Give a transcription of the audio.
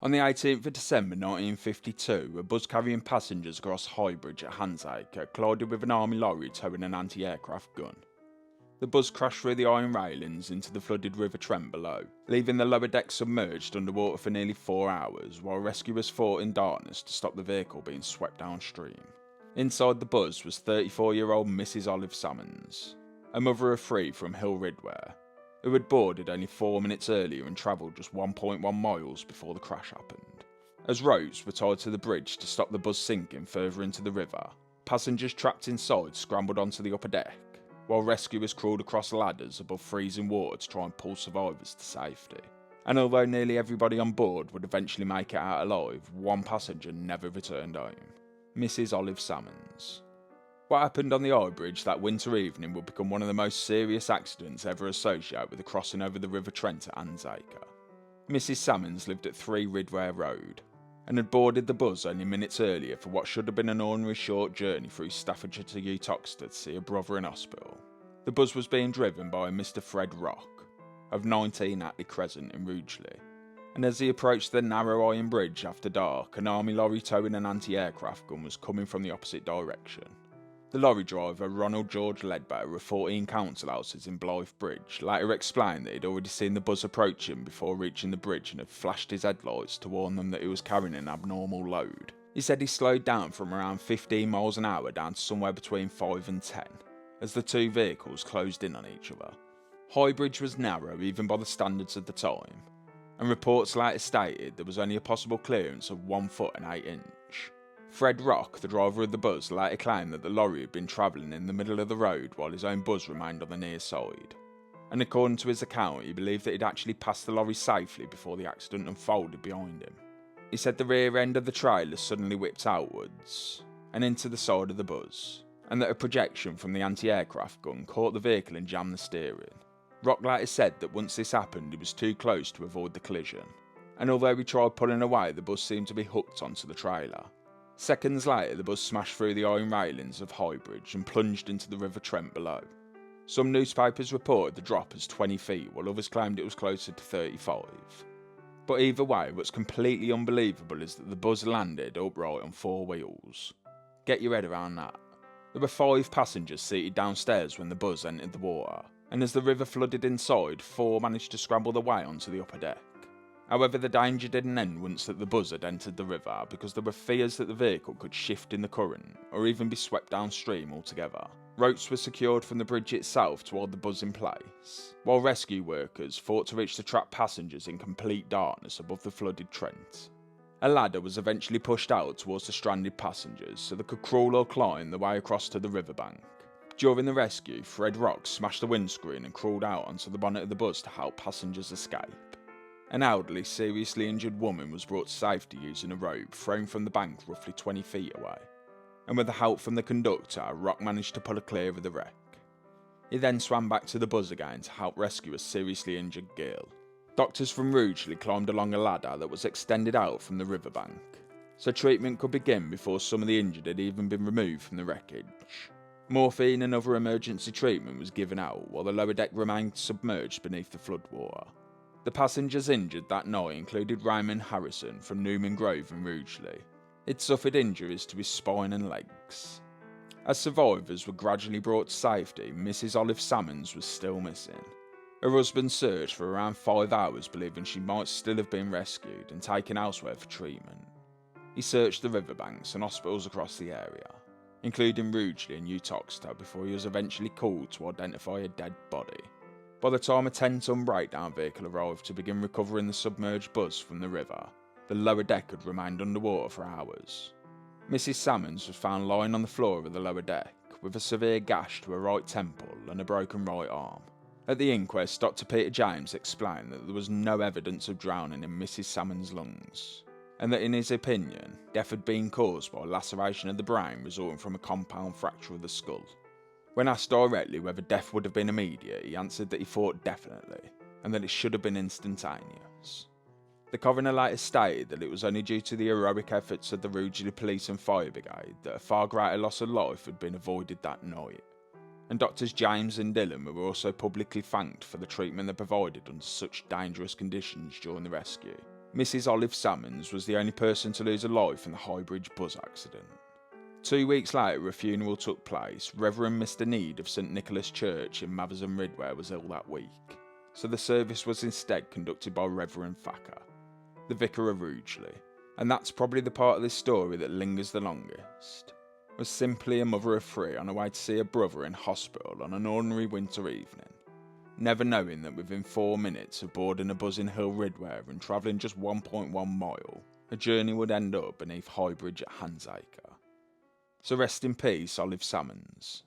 On the 18th of December 1952, a bus carrying passengers across High Bridge at Handsacre collided with an army lorry towing an anti-aircraft gun. The bus crashed through the iron railings into the flooded River Trent below, leaving the lower deck submerged underwater for nearly 4 hours, while rescuers fought in darkness to stop the vehicle being swept downstream. Inside the bus was 34-year-old Mrs. Olive Sammons, a mother of 3 from Hill Ridware, who had boarded only 4 minutes earlier and travelled just 1.1 miles before the crash happened. As ropes were tied to the bridge to stop the bus sinking further into the river, passengers trapped inside scrambled onto the upper deck, while rescuers crawled across ladders above freezing water to try and pull survivors to safety. And although nearly everybody on board would eventually make it out alive, one passenger never returned home: Mrs. Olive Sammons. What happened on the High Bridge that winter evening would become one of the most serious accidents ever associated with the crossing over the River Trent at Handsacre. Mrs. Sammons lived at 3 Ridware Road, and had boarded the bus only minutes earlier for what should have been an ordinary short journey through Staffordshire to Uttoxeter to see a brother in hospital. The bus was being driven by Mr. Fred Rock, of 19 Attlee Crescent in Rugeley, and as he approached the narrow iron bridge after dark, an army lorry towing an anti-aircraft gun was coming from the opposite direction. The lorry driver, Ronald George Ledbetter of 14 council houses in Blythe Bridge, later explained that he'd already seen the bus approach him before reaching the bridge and had flashed his headlights to warn them that he was carrying an abnormal load. He said he slowed down from around 15 miles an hour down to somewhere between 5 and 10, as the two vehicles closed in on each other. High Bridge was narrow even by the standards of the time, and reports later stated there was only a possible clearance of 1 foot and 8 inch. Fred Rock, the driver of the bus, later claimed that the lorry had been travelling in the middle of the road while his own bus remained on the near side, and according to his account he believed that he'd actually passed the lorry safely before the accident unfolded behind him. He said the rear end of the trailer suddenly whipped outwards and into the side of the bus, and that a projection from the anti-aircraft gun caught the vehicle and jammed the steering. Rock later said that once this happened he was too close to avoid the collision, and although he tried pulling away, the bus seemed to be hooked onto the trailer. Seconds later, the bus smashed through the iron railings of High Bridge and plunged into the River Trent below. Some newspapers reported the drop as 20 feet, while others claimed it was closer to 35. But either way, what's completely unbelievable is that the bus landed upright on 4 wheels. Get your head around that. There were 5 passengers seated downstairs when the bus entered the water, and as the river flooded inside, 4 managed to scramble their way onto the upper deck. However, the danger didn't end once that the bus had entered the river, because there were fears that the vehicle could shift in the current, or even be swept downstream altogether. Ropes were secured from the bridge itself to hold the bus in place, while rescue workers fought to reach the trapped passengers in complete darkness above the flooded Trent. A ladder was eventually pushed out towards the stranded passengers so they could crawl or climb their way across to the riverbank. During the rescue, Fred Rock smashed the windscreen and crawled out onto the bonnet of the bus to help passengers escape. An elderly, seriously injured woman was brought to safety using a rope thrown from the bank roughly 20 feet away, and with the help from the conductor, Rock managed to pull her clear of the wreck. He then swam back to the bus again to help rescue a seriously injured girl. Doctors from Rugeley climbed along a ladder that was extended out from the riverbank, so treatment could begin before some of the injured had even been removed from the wreckage. Morphine and other emergency treatment was given out while the lower deck remained submerged beneath the floodwater. The passengers injured that night included Raymond Harrison from Newman Grove in Rugeley. He'd suffered injuries to his spine and legs. As survivors were gradually brought to safety, Mrs. Olive Sammons was still missing. Her husband searched for around 5 hours, believing she might still have been rescued and taken elsewhere for treatment. He searched the riverbanks and hospitals across the area, including Rugeley and Uttoxeter, before he was eventually called to identify a dead body. By the time a 10-ton breakdown vehicle arrived to begin recovering the submerged bus from the river, the lower deck had remained underwater for hours. Mrs. Sammons was found lying on the floor of the lower deck, with a severe gash to her right temple and a broken right arm. At the inquest, Dr. Peter James explained that there was no evidence of drowning in Mrs. Sammons' lungs, and that in his opinion, death had been caused by laceration of the brain resulting from a compound fracture of the skull. When asked directly whether death would have been immediate, he answered that he thought definitely, and that it should have been instantaneous. The coroner later stated that it was only due to the heroic efforts of the Rugeley Police and Fire Brigade that a far greater loss of life had been avoided that night, and Doctors James and Dillon were also publicly thanked for the treatment they provided under such dangerous conditions during the rescue. Mrs. Olive Sammons was the only person to lose her life in the Highbridge bus accident. 2 weeks later, a funeral took place. Reverend Mr. Need of St. Nicholas Church in Hill Ridware was ill that week, so the service was instead conducted by Reverend Thacker, the vicar of Rugeley. And that's probably the part of this story that lingers the longest. Was simply a mother of 3 on her way to see her brother in hospital on an ordinary winter evening, never knowing that within 4 minutes of boarding a bus in Hill Ridware and travelling just 1.1 mile, her journey would end up beneath Highbridge at Handsacre. So rest in peace, Olive Sammons.